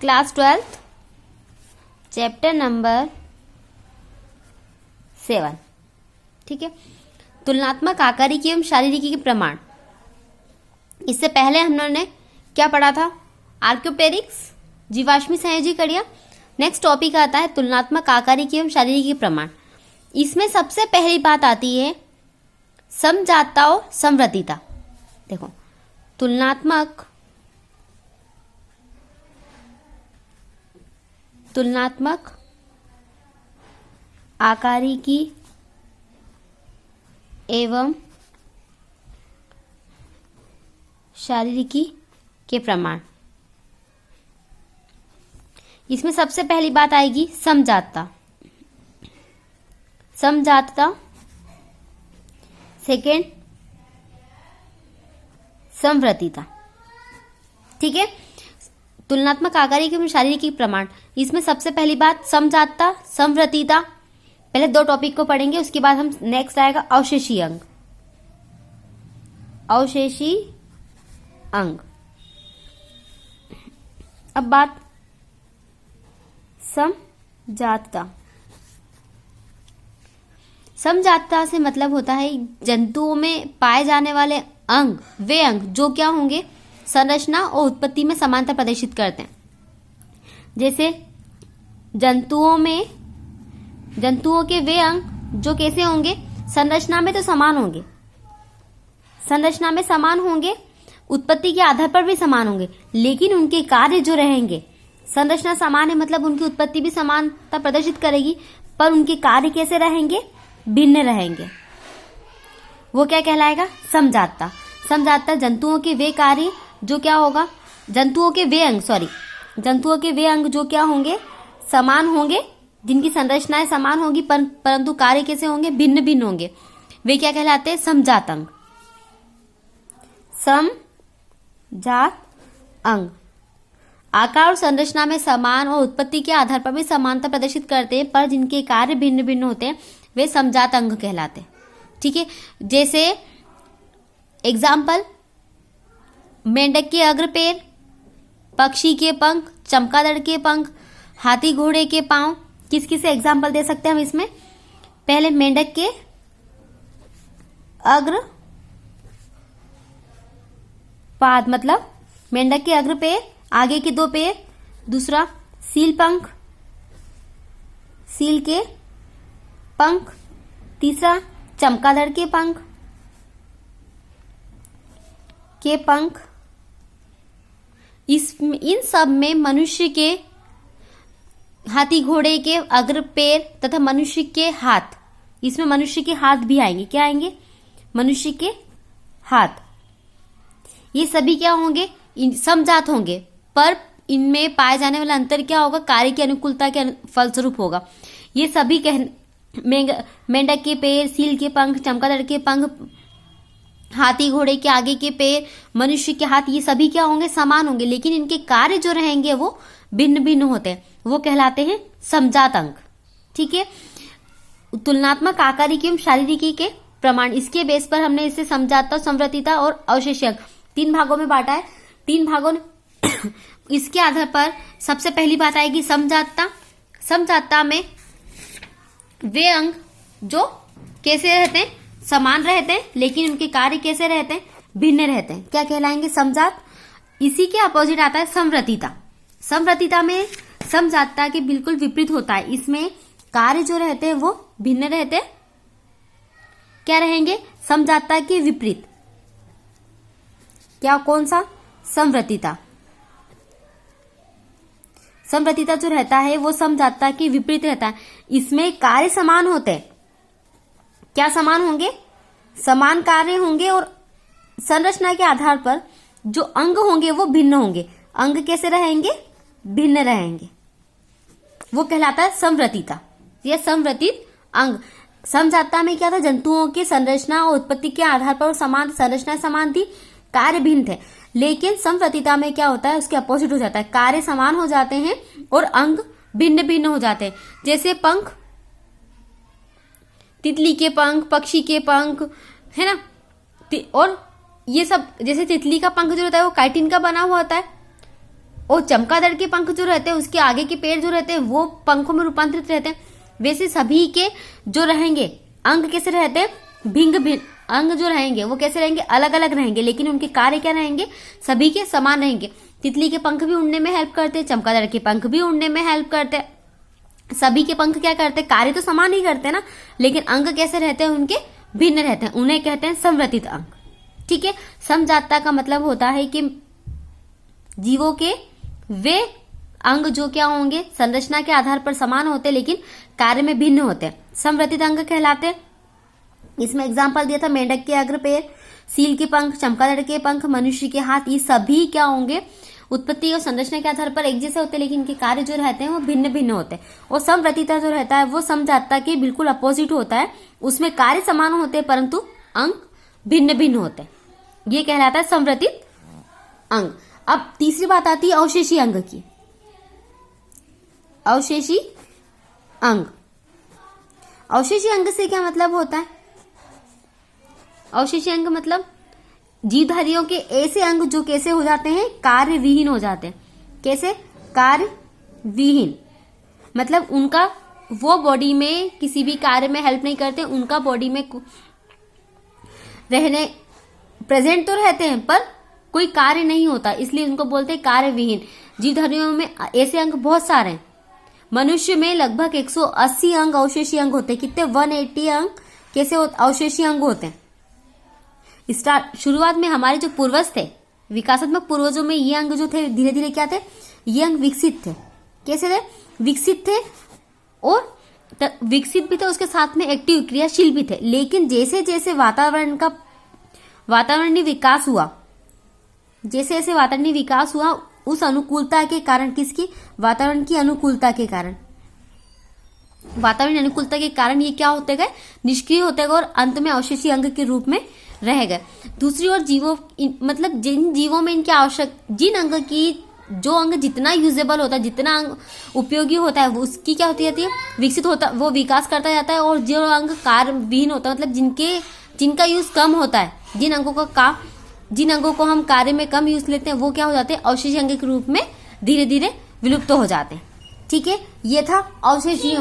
Class 12th chapter number 7। ठीक है, तुलनात्मक आकारिकी एवं शारीरिकी के प्रमाण। इससे पहले हमने क्या पढ़ा था? आर्कियोप्टेरिक्स, जीवाश्मी संयोजी कड़ियाँ। नेक्स्ट टॉपिक आता है तुलनात्मक आकारिकी एवं शारीरिकी के प्रमाण। इसमें सबसे पहली बात आती है समजातता और समवर्तिता। देखो, तुलनात्मक आकारिकी एवं शारीरिकी के प्रमाण। इसमें सबसे पहली बात आएगी समजातता। सेकेंड समवर्तिता। ठीक है, तुलनात्मक आकारिकी एवं शारीरिकी प्रमाण। इसमें सबसे पहली बात समजातता, समवर्तिता। पहले दो टॉपिक को पढ़ेंगे, उसके बाद हम नेक्स्ट आएगा अवशेषी अंग। अब बात समजातता से मतलब होता है जंतुओं में पाए जाने वाले अंग, वे अंग जो क्या होंगे, संरचना और उत्पत्ति में समानता प्रदर्शित करते हैं। जैसे जंतुओं के वे अंग जो कैसे होंगे, संरचना में तो समान होंगे, उत्पत्ति के आधार पर भी समान होंगे, लेकिन उनके कार्य जो रहेंगे, संरचना समान है मतलब उनकी उत्पत्ति भी समानता प्रदर्शित करेगी, पर उनके कार्य कैसे रहेंगे, भिन्न रहेंगे। वो क्या कहलाएगा? समजातता जंतुओं के वे कार्य जो क्या होगा, जंतुओं के वे अंग जो क्या होंगे, समान होंगे, जिनकी संरचनाएं समान होगी, परंतु कार्य कैसे होंगे, भिन्न भिन्न होंगे। वे क्या कहलाते हैं? समजात अंग। आकार और संरचना में समान और उत्पत्ति के आधार पर भी समानता प्रदर्शित करते हैं, पर जिनके कार्य भिन्न भिन्न होते हैं वे समजात अंग कहलाते हैं। ठीक है, जैसे एग्जाम्पल, मेंढक के अग्र पैर, पक्षी के पंख, चमगादड़ के पंख, हाथी घोड़े के पांव। किस एग्जाम्पल दे सकते हैं हम इसमें? पहले मेंढक के अग्र पाद मतलब मेंढक के अग्र पैर, आगे के दो पैर। दूसरा सील के पंख। तीसरा चमगादड़ के पंख। इन सब में मनुष्य के, हाथी घोड़े के अग्र पैर तथा मनुष्य के हाथ, इसमें मनुष्य के हाथ भी आएंगे। क्या आएंगे? मनुष्य के हाथ। ये सभी क्या होंगे? समजात होंगे, पर इनमें पाए जाने वाला अंतर क्या होगा? कार्य की अनुकूलता के फलस्वरूप होगा। ये सभी मेंढक के पैर, सील के पंख, चमगादड़ के पंख, हाथी घोड़े के आगे के पैर, मनुष्य के हाथ, ये सभी क्या होंगे? समान होंगे, लेकिन इनके कार्य जो रहेंगे वो भिन्न भिन्न होते हैं। वो कहलाते हैं समजात अंग। ठीक है, तुलनात्मक आकारिकी एवं शारीरिकी के प्रमाण, इसके बेस पर हमने इसे समजातता, समवर्तिता और अवशेषी अंग 3 भागों में बांटा है। 3 भागों इसके आधार पर सबसे पहली बात आएगी समजातता में वे अंग जो कैसे रहते हैं, समान रहते हैं, लेकिन उनके कार्य कैसे रहते हैं, भिन्न रहते हैं। क्या कहलाएंगे? समजात। इसी के अपोजिट आता है समवर्तिता में समजातता के बिल्कुल विपरीत होता है। इसमें कार्य जो रहते हैं वो भिन्न रहते हैं। क्या रहेंगे? समजातता के विपरीत। क्या? कौन सा? समवर्तिता जो रहता है वो समजातता के विपरीत रहता है। इसमें कार्य समान होते हैं। क्या समान होंगे? समान कार्य होंगे, और संरचना के आधार पर जो अंग होंगे वो भिन्न होंगे। अंग कैसे रहेंगे? भिन्न रहेंगे। वो कहलाता है समवर्तिता या समवर्तित अंग। समजातता में क्या था? जंतुओं की संरचना और उत्पत्ति के आधार पर समान, संरचना समान थी, कार्य भिन्न थे। लेकिन समवर्तिता में क्या होता है? उसके अपोजिट हो जाता है, कार्य समान हो जाते हैं और अंग भिन्न भिन्न हो जाते हैं। जैसे पंख, तितली के पंख, पक्षी के पंख, है ना, और ये सब, जैसे तितली का पंख जो होता है वो काइटिन का बना हुआ होता है, और चमगादड़ के पंख जो रहते हैं, उसके आगे के पैर जो रहते हैं वो पंखों में रूपांतरित रहते हैं। वैसे सभी के जो रहेंगे अंग कैसे रहते हैं, भिन्न भिन्न अंग जो रहेंगे वो कैसे रहेंगे, अलग अलग रहेंगे, लेकिन उनके कार्य क्या रहेंगे, सभी के समान रहेंगे। तितली के पंख भी उड़ने में हेल्प करते हैं, चमगादड़ के पंख भी उड़ने में हेल्प करते हैं। सभी के पंख क्या करते हैं, कार्य तो समान ही करते हैं ना, लेकिन अंग कैसे रहते हैं, उनके भिन्न रहते हैं, उन्हें कहते हैं संवृतित अंग। ठीक है। समजातता का मतलब होता है कि जीवों के वे अंग जो क्या होंगे, संरचना के आधार पर समान होते हैं लेकिन कार्य में भिन्न होते हैं, संवृतित अंग कहलाते हैं। इसमें एग्जाम्पल दिया था मेंढक के अग्र पैर, सील के पंख, चमगादड़ के पंख, मनुष्य के हाथ, ये सभी क्या होंगे, उत्पत्ति और संरचना के आधार पर एक जैसे होते हैं लेकिन इनके कार्य जो रहते हैं वो भिन्न भिन्न होते हैं। और समवृत्तिता जो रहता है वो समजातता के बिल्कुल अपोजिट होता है, उसमें कार्य समान होते हैं परंतु अंग भिन्न भिन्न होते हैं, ये कहलाता है समवृत्तित अंग। अब तीसरी बात आती है अवशेषी अंग की। अवशेषी अंग, अवशेषी अंग से क्या मतलब होता है, अवशेषी अंग मतलब जीवधारियों के ऐसे अंग जो कैसे हो जाते हैं, कार्य विहीन हो जाते हैं। कैसे, कार्य विहीन मतलब उनका वो बॉडी में किसी भी कार्य में हेल्प नहीं करते, उनका बॉडी में रहने प्रेजेंट तो रहते हैं पर कोई कार्य नहीं होता, इसलिए उनको बोलते हैं कार्य विहीन। जीवधारियों में ऐसे अंग बहुत सारे हैं। मनुष्य में लगभग 180 अंग अवशेषी अंग होते हैं। कितने, 180 अंग कैसे अवशेषी अंग होते हैं। शुरुआत में हमारे जो पूर्वज थे, विकासात्मक पूर्वजों में ये अंग जो थे धीरे धीरे क्या थे, ये अंग विकसित थे। कैसे थे, विकसित थे और विकसित भी थे, उसके साथ में एक्टिव क्रियाशील भी थे। लेकिन जैसे जैसे वातावरणीय विकास हुआ, जैसे जैसे वातावरणीय विकास हुआ उस अनुकूलता के कारण, किसकी, वातावरण की अनुकूलता के कारण, वातावरण अनुकूलता के कारण ये क्या होते गए, निष्क्रिय होते गए और अंत में अवशेषी अंग के रूप में रह गए। दूसरी ओर जीवों मतलब जिन जीवों में इनके आवश्यक, जिन अंग की जो अंग जितना यूजेबल होता है, जितना अंग उपयोगी होता है वो उसकी क्या होती जाती है, विकसित होता, वो विकास करता जाता है। और जो अंग कार्य विहीन होता है मतलब जिनका यूज कम होता है, जिन अंगों को हम कार्य में कम यूज लेते हैं वो क्या हो जाते हैं, अवशेषी अंग के रूप में धीरे धीरे विलुप्त हो जाते हैं। ठीक है, ये था अवशेषी